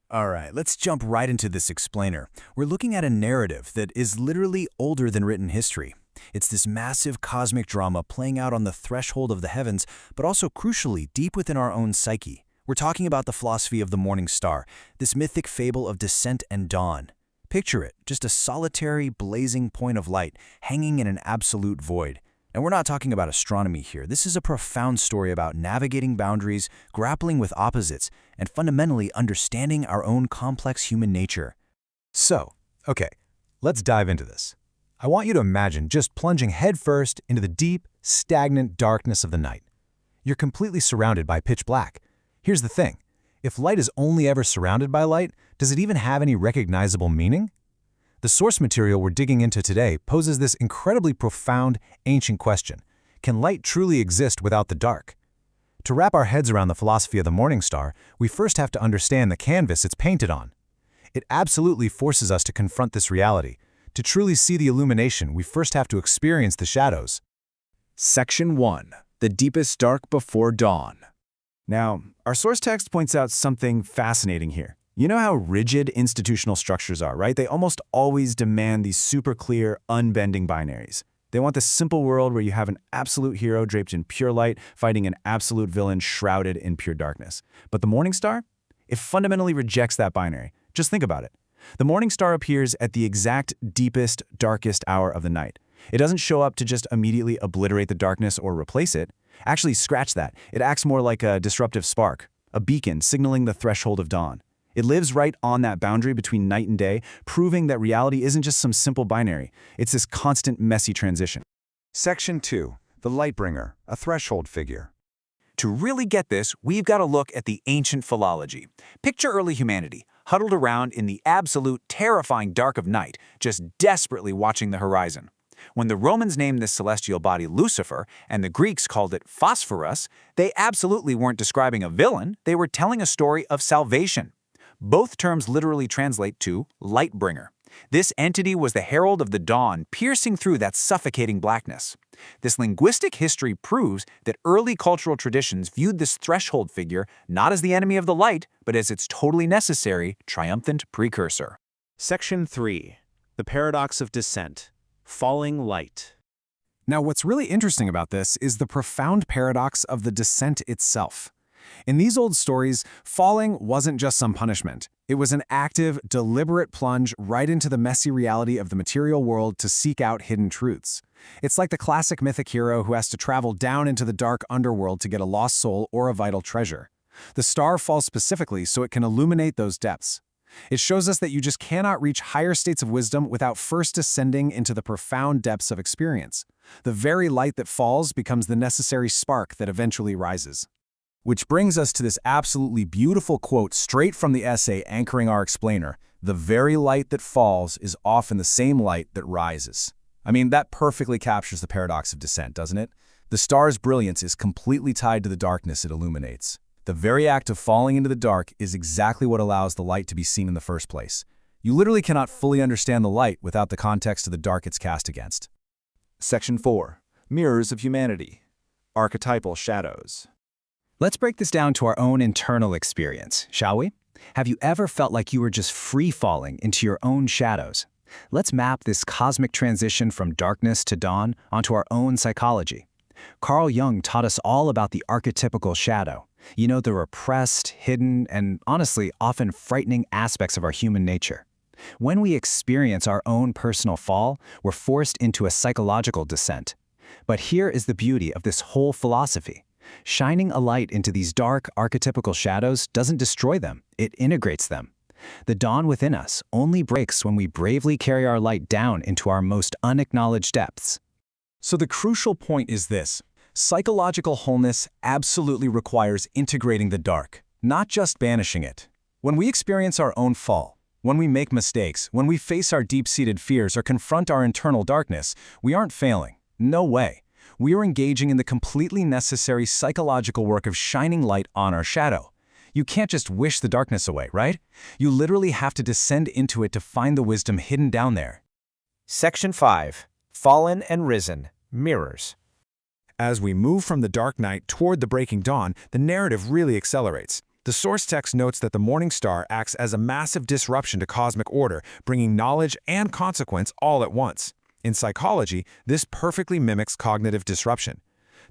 All right, let's jump right into this explainer. We're looking at a narrative that is literally older than written history. It's this massive cosmic drama playing out on the threshold of the heavens, but also crucially deep within our own psyche. We're talking about the philosophy of the morning star, this mythic fable of descent and dawn. Picture it, just a solitary, blazing point of light hanging in an absolute void. And we're not talking about astronomy here. This is a profound story about navigating boundaries, grappling with opposites, and fundamentally understanding our own complex human nature. Okay, let's dive into this. I want you to imagine just plunging headfirst into the deep, stagnant darkness of the night. You're completely surrounded by pitch black. Here's the thing. If light is only ever surrounded by light, does it even have any recognizable meaning? The source material we're digging into today poses this incredibly profound, ancient question. Can light truly exist without the dark? To wrap our heads around the philosophy of the morning star, we first have to understand the canvas it's painted on. It absolutely forces us to confront this reality. To truly see the illumination, we first have to experience the shadows. Section 1. The deepest dark before dawn. Now, our source text points out something fascinating here. You know how rigid institutional structures are, right? They almost always demand these super clear, unbending binaries. They want this simple world where you have an absolute hero draped in pure light fighting an absolute villain shrouded in pure darkness. But the morning star? It fundamentally rejects that binary. Just think about it. The morning star appears at the exact deepest, darkest hour of the night. It doesn't show up to just immediately obliterate the darkness or replace it. Actually, scratch that. It acts more like a disruptive spark, a beacon signaling the threshold of dawn. It lives right on that boundary between night and day, proving that reality isn't just some simple binary. It's this constant, messy transition. Section 2. The Lightbringer, a threshold figure. To really get this, we've got to look at the ancient philology. Picture early humanity, huddled around in the absolute terrifying dark of night, just desperately watching the horizon. When the Romans named this celestial body Lucifer and the Greeks called it Phosphorus, they absolutely weren't describing a villain, they were telling a story of salvation. Both terms literally translate to Lightbringer. This entity was the herald of the dawn, piercing through that suffocating blackness. This linguistic history proves that early cultural traditions viewed this threshold figure not as the enemy of the light, but as its totally necessary, triumphant precursor. Section 3. The Paradox of Descent. Falling Light. Now, what's really interesting about this is the profound paradox of the descent itself. In these old stories, falling wasn't just some punishment. It was an active, deliberate plunge right into the messy reality of the material world to seek out hidden truths. It's like the classic mythic hero who has to travel down into the dark underworld to get a lost soul or a vital treasure. The star falls specifically so it can illuminate those depths. It shows us that you just cannot reach higher states of wisdom without first descending into the profound depths of experience. The very light that falls becomes the necessary spark that eventually rises. Which brings us to this absolutely beautiful quote straight from the essay anchoring our explainer. The very light that falls is often the same light that rises. I mean, that perfectly captures the paradox of descent, doesn't it? The star's brilliance is completely tied to the darkness it illuminates. The very act of falling into the dark is exactly what allows the light to be seen in the first place. You literally cannot fully understand the light without the context of the dark it's cast against. Section 4. Mirrors of Humanity. Archetypal Shadows. Let's break this down to our own internal experience, shall we? Have you ever felt like you were just free-falling into your own shadows? Let's map this cosmic transition from darkness to dawn onto our own psychology. Carl Jung taught us all about the archetypical shadow. You know, the repressed, hidden, and honestly, often frightening aspects of our human nature. When we experience our own personal fall, we're forced into a psychological descent. But here is the beauty of this whole philosophy. Shining a light into these dark, archetypical shadows doesn't destroy them, it integrates them. The dawn within us only breaks when we bravely carry our light down into our most unacknowledged depths. So the crucial point is this. Psychological wholeness absolutely requires integrating the dark, not just banishing it. When we experience our own fall, when we make mistakes, when we face our deep-seated fears or confront our internal darkness, we aren't failing. No way. We are engaging in the completely necessary psychological work of shining light on our shadow. You can't just wish the darkness away, right? You literally have to descend into it to find the wisdom hidden down there. Section 5. Fallen and Risen. Mirrors. As we move from the dark night toward the breaking dawn, the narrative really accelerates. The source text notes that the morning star acts as a massive disruption to cosmic order, bringing knowledge and consequence all at once. In psychology, this perfectly mimics cognitive disruption.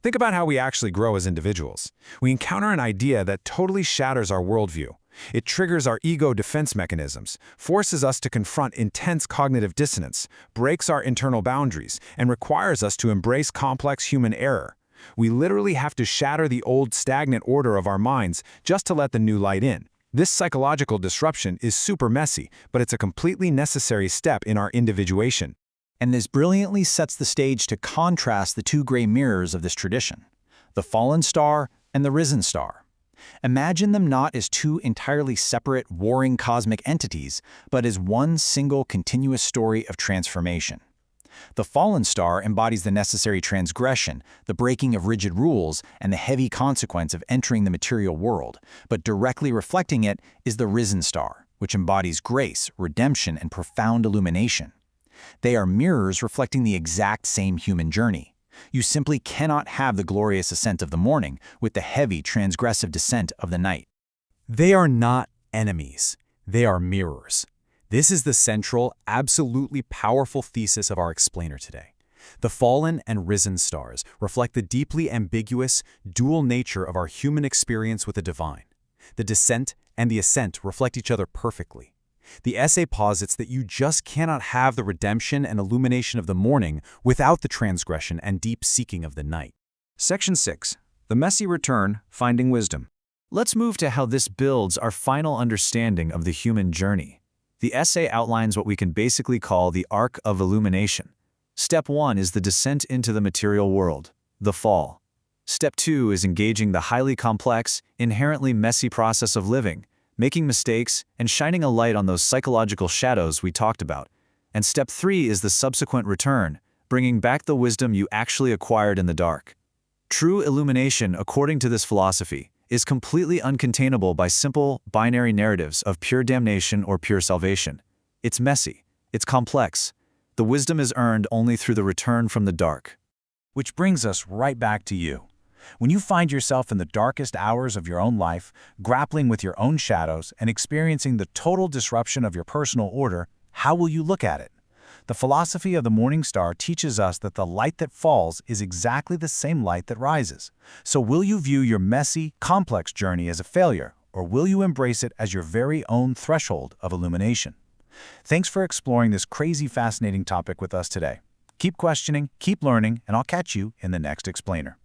Think about how we actually grow as individuals. We encounter an idea that totally shatters our worldview. It triggers our ego defense mechanisms, forces us to confront intense cognitive dissonance, breaks our internal boundaries, and requires us to embrace complex human error. We literally have to shatter the old stagnant order of our minds just to let the new light in. This psychological disruption is super messy, but it's a completely necessary step in our individuation. And this brilliantly sets the stage to contrast the two gray mirrors of this tradition, the fallen star and the risen star. Imagine them not as two entirely separate, warring cosmic entities, but as one single continuous story of transformation. The fallen star embodies the necessary transgression, the breaking of rigid rules, and the heavy consequence of entering the material world, but directly reflecting it is the risen star, which embodies grace, redemption, and profound illumination. They are mirrors reflecting the exact same human journey. You simply cannot have the glorious ascent of the morning with the heavy, transgressive descent of the night. They are not enemies. They are mirrors. This is the central, absolutely powerful thesis of our explainer today. The fallen and risen stars reflect the deeply ambiguous, dual nature of our human experience with the divine. The descent and the ascent reflect each other perfectly. The essay posits that you just cannot have the redemption and illumination of the morning without the transgression and deep seeking of the night. Section 6. The Messy Return, Finding Wisdom. Let's move to how this builds our final understanding of the human journey. The essay outlines what we can basically call the arc of illumination. Step 1 is the descent into the material world, the fall. Step 2 is engaging the highly complex, inherently messy process of living, making mistakes, and shining a light on those psychological shadows we talked about. And step 3 is the subsequent return, bringing back the wisdom you actually acquired in the dark. True illumination, according to this philosophy, is completely uncontainable by simple, binary narratives of pure damnation or pure salvation. It's messy. It's complex. The wisdom is earned only through the return from the dark. Which brings us right back to you. When you find yourself in the darkest hours of your own life, grappling with your own shadows and experiencing the total disruption of your personal order, how will you look at it? The philosophy of the morning star teaches us that the light that falls is exactly the same light that rises. So will you view your messy, complex journey as a failure, or will you embrace it as your very own threshold of illumination? Thanks for exploring this crazy, fascinating topic with us today. Keep questioning, keep learning, and I'll catch you in the next explainer.